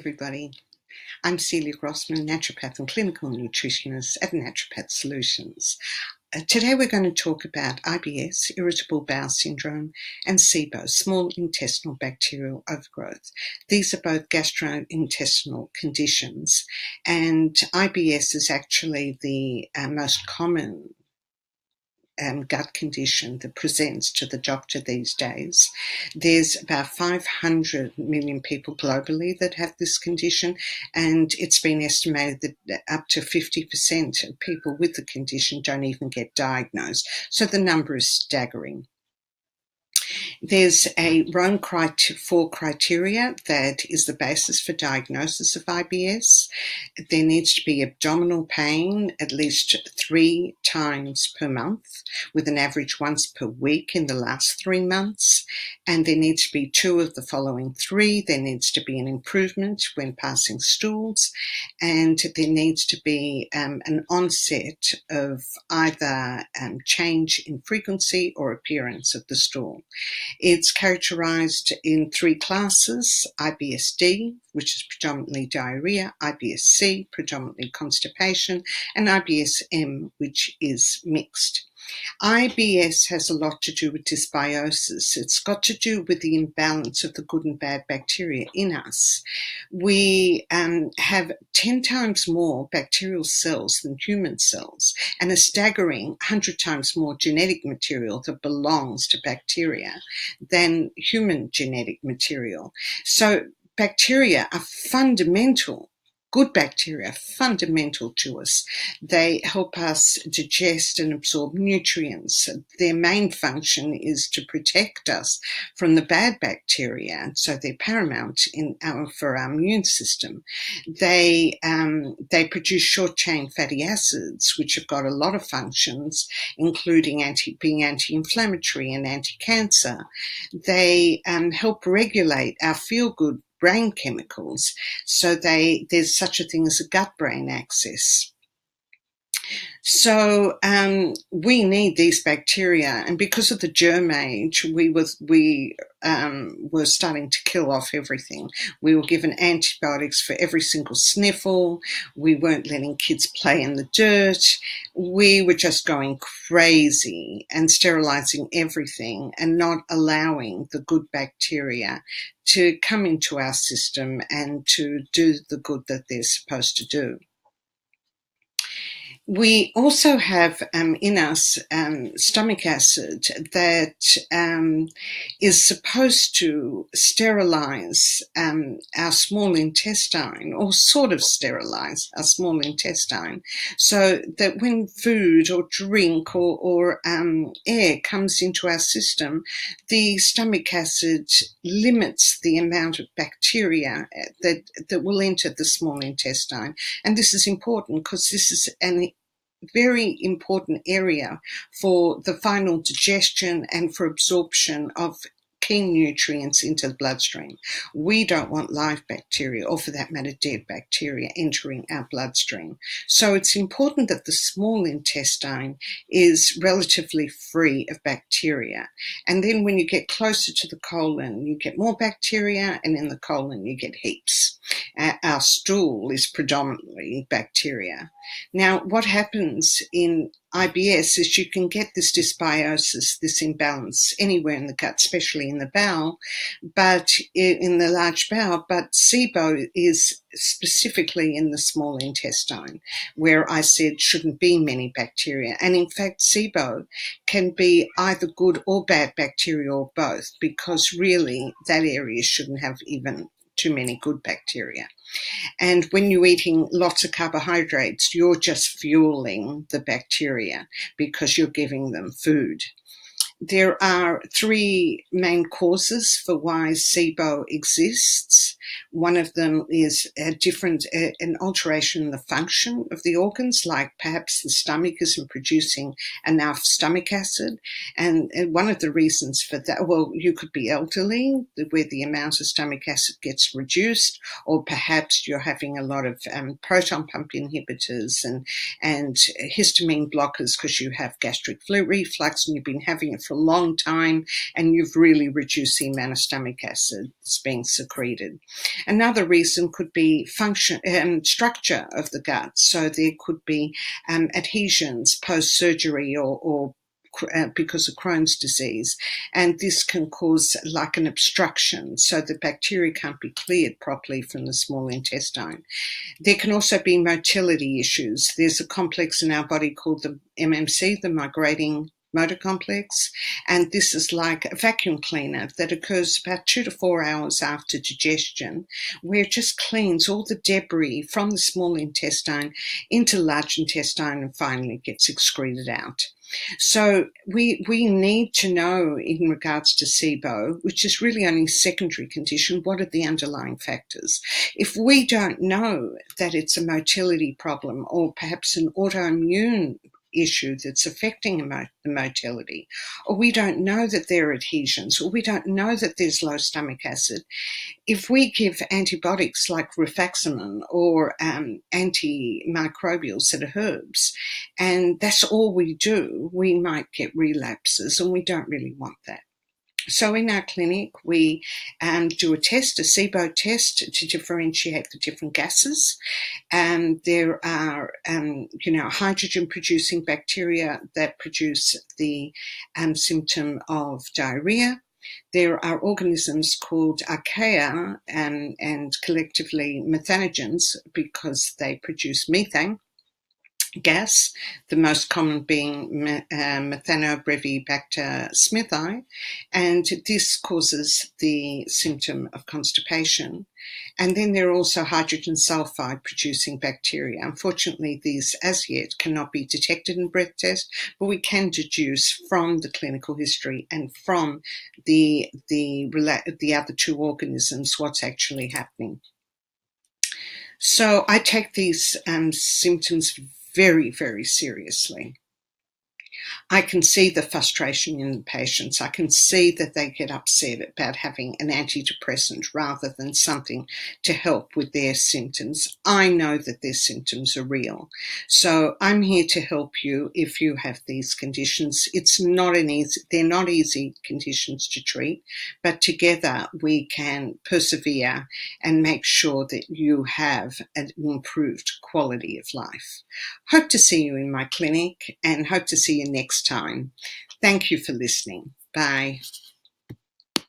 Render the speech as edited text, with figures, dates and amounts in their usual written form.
everybody. I'm Celia Grossman, naturopath and clinical nutritionist at Naturopath Solutions. Today we're going to talk about IBS, irritable bowel syndrome, and SIBO, small intestinal bacterial overgrowth. These are both gastrointestinal conditions, and IBS is actually the most common gut condition that presents to the doctor these days. There's about 500 million people globally that have this condition, and it's been estimated that up to 50% of people with the condition don't even get diagnosed. So the number is staggering. There's a Rome 4 criteria that is the basis for diagnosis of IBS. There needs to be abdominal pain at least 3 times per month, with an average once per week in the last 3 months. And there needs to be 2 of the following 3. There needs to be an improvement when passing stools, and there needs to be an onset of either change in frequency or appearance of the stool. It's characterized in 3 classes: IBS-D, which is predominantly diarrhea, IBS-C, predominantly constipation, and IBS-M, which is mixed. IBS has a lot to do with dysbiosis. It's got to do with the imbalance of the good and bad bacteria in us. We have 10 times more bacterial cells than human cells, and a staggering 100 times more genetic material that belongs to bacteria than human genetic material. So bacteria are fundamental. Good bacteria are fundamental to us. They help us digest and absorb nutrients. Their main function is to protect us from the bad bacteria, so they're paramount for our immune system. They produce short-chain fatty acids, which have got a lot of functions, including being anti-inflammatory and anti-cancer. They help regulate our feel-good brain chemicals, so there's such a thing as a gut-brain axis. So we need these bacteria, and because of the germ age, we were starting to kill off everything. We were given antibiotics for every single sniffle. We weren't letting kids play in the dirt. We were just going crazy and sterilizing everything and not allowing the good bacteria to come into our system and to do the good that they're supposed to do. We also have in us stomach acid that is supposed to sterilize our small intestine, or sort of sterilize our small intestine, so that when food or drink or air comes into our system, the stomach acid limits the amount of bacteria that will enter the small intestine. And this is important because this is an very important area for the final digestion and for absorption of key nutrients into the bloodstream. We don't want live bacteria, or for that matter dead bacteria, entering our bloodstream. So it's important that the small intestine is relatively free of bacteria. And then when you get closer to the colon, you get more bacteria, and in the colon you get heaps. Our stool is predominantly bacteria. Now, what happens in IBS is you can get this dysbiosis, this imbalance, anywhere in the gut, especially in the bowel, but in the large bowel. But SIBO is specifically in the small intestine, where I said shouldn't be many bacteria. And in fact, SIBO can be either good or bad bacteria, or both, because really that area shouldn't have even too many good bacteria. And when you're eating lots of carbohydrates, you're just fueling the bacteria because you're giving them food. There are 3 main causes for why SIBO exists. One of them is an alteration in the function of the organs, like perhaps the stomach isn't producing enough stomach acid. And one of the reasons for that, well, you could be elderly, where the amount of stomach acid gets reduced, or perhaps you're having a lot of proton pump inhibitors and histamine blockers because you have gastric reflux and you've been having it for a long time, and you've really reduced the amount of stomach acid that's being secreted. Another reason could be structure of the gut. So there could be adhesions post-surgery or because of Crohn's disease, and this can cause like an obstruction, so the bacteria can't be cleared properly from the small intestine. There can also be motility issues. There's a complex in our body called the MMC, the migrating motor complex, and this is like a vacuum cleaner that occurs about 2 to 4 hours after digestion, where it just cleans all the debris from the small intestine into large intestine and finally gets excreted out. So we need to know in regards to SIBO, which is really only a secondary condition, what are the underlying factors? If we don't know that it's a motility problem or perhaps an autoimmune issue that's affecting the motility, or we don't know that there are adhesions, or we don't know that there's low stomach acid, if we give antibiotics like rifaximin or antimicrobials that are herbs, and that's all we do, we might get relapses, and we don't really want that. So in our clinic, we do a test, a SIBO test, to differentiate the different gases. There are, hydrogen-producing bacteria that produce the symptom of diarrhea. There are organisms called archaea and collectively methanogens because they produce methane gas, the most common being Methanobrevibacter smithii, and this causes the symptom of constipation. And then there are also hydrogen sulfide producing bacteria. Unfortunately, these as yet cannot be detected in breath test, but we can deduce from the clinical history and from the other two organisms what's actually happening. So I take these symptoms very, very seriously. I can see the frustration in the patients. I can see that they get upset about having an antidepressant rather than something to help with their symptoms. I know that their symptoms are real. So I'm here to help you if you have these conditions. They're not easy conditions to treat, but together we can persevere and make sure that you have an improved quality of life. Hope to see you in my clinic and hope to see you next time. Thank you for listening. Bye.